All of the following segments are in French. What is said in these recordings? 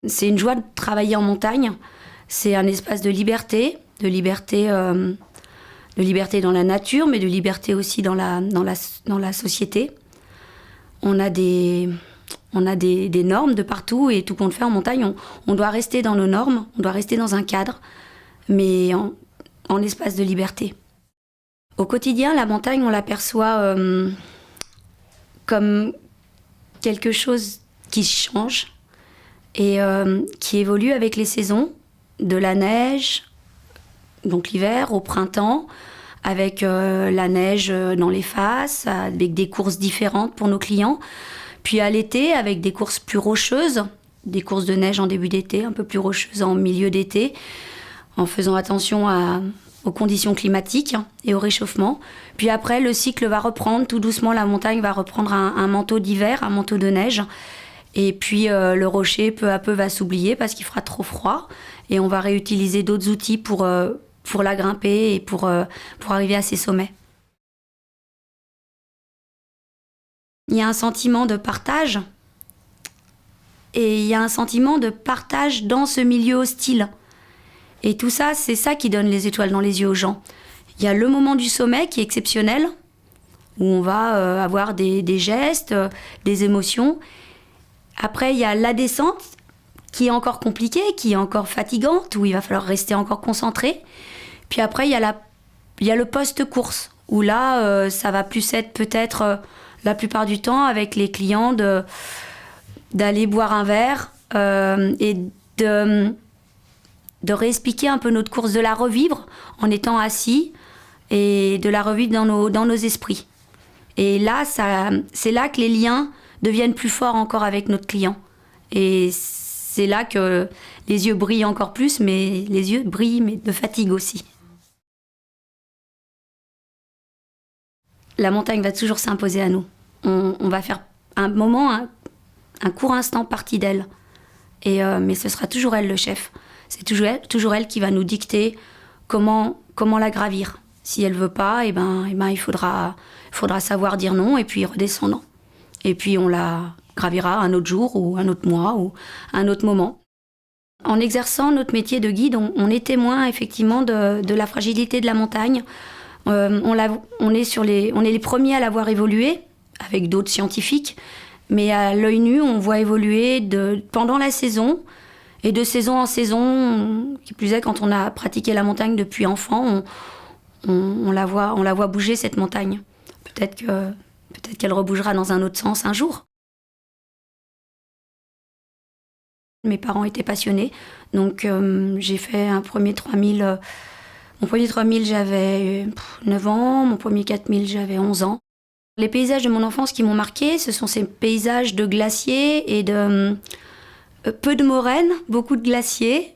C'est une joie de travailler en montagne. C'est un espace de liberté, de liberté dans la nature, mais de liberté aussi dans la société. On a des normes de partout et tout compte fait en montagne, on doit rester dans nos normes, on doit rester dans un cadre, mais en espace de liberté. Au quotidien, la montagne, on l'aperçoit comme quelque chose qui change et qui évolue avec les saisons, de la neige, donc l'hiver, au printemps, avec la neige dans les faces, avec des courses différentes pour nos clients. Puis à l'été, avec des courses plus rocheuses, des courses de neige en début d'été, un peu plus rocheuses en milieu d'été, en faisant attention aux conditions climatiques et au réchauffement. Puis après, le cycle va reprendre, tout doucement, la montagne va reprendre un manteau d'hiver, un manteau de neige. Et puis le rocher, peu à peu, va s'oublier parce qu'il fera trop froid. Et on va réutiliser d'autres outils pour la grimper et pour arriver à ses sommets. Il y a un sentiment de partage. Et il y a un sentiment de partage dans ce milieu hostile. Et tout ça, c'est ça qui donne les étoiles dans les yeux aux gens. Il y a le moment du sommet qui est exceptionnel, où on va avoir des gestes, des émotions. Après, il y a la descente, qui est encore compliquée, qui est encore fatigante, où il va falloir rester encore concentré. Puis après, il y a le post-course, où là, ça va plus être peut-être, la plupart du temps, avec les clients, d'aller boire un verre et de réexpliquer un peu notre course, de la revivre en étant assis et de la revivre dans nos esprits. Et là, c'est là que les liens deviennent plus forts encore avec notre client. Et c'est là que les yeux brillent encore plus, mais les yeux brillent mais de fatigue aussi. La montagne va toujours s'imposer à nous. On va faire un moment, un court instant partie d'elle. Mais ce sera toujours elle le chef. C'est toujours elle qui va nous dicter comment la gravir. Si elle veut pas, il faudra savoir dire non et puis redescendre. Et puis on la gravira un autre jour ou un autre mois ou un autre moment. En exerçant notre métier de guide, on est témoin effectivement de la fragilité de la montagne. On est les premiers à l'avoir évolué avec d'autres scientifiques, mais à l'œil nu, on voit évoluer pendant la saison et de saison en saison. Qui plus est, quand on a pratiqué la montagne depuis enfant, on la voit bouger cette montagne. Peut-être qu'elle rebougera dans un autre sens un jour. Mes parents étaient passionnés, donc j'ai fait un premier 3000. Mon premier 3000, j'avais 9 ans, mon premier 4000, j'avais 11 ans. Les paysages de mon enfance qui m'ont marqué, ce sont ces paysages de glaciers et de peu de moraines, beaucoup de glaciers,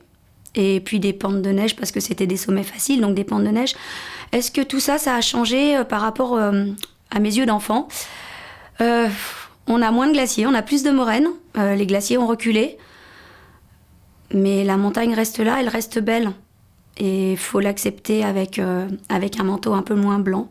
et puis des pentes de neige parce que c'était des sommets faciles, donc des pentes de neige. Est-ce que tout ça, ça a changé par rapport à mes yeux d'enfant ? On a moins de glaciers, on a plus de moraines, les glaciers ont reculé, mais la montagne reste là, elle reste belle. Et il faut l'accepter avec un manteau un peu moins blanc.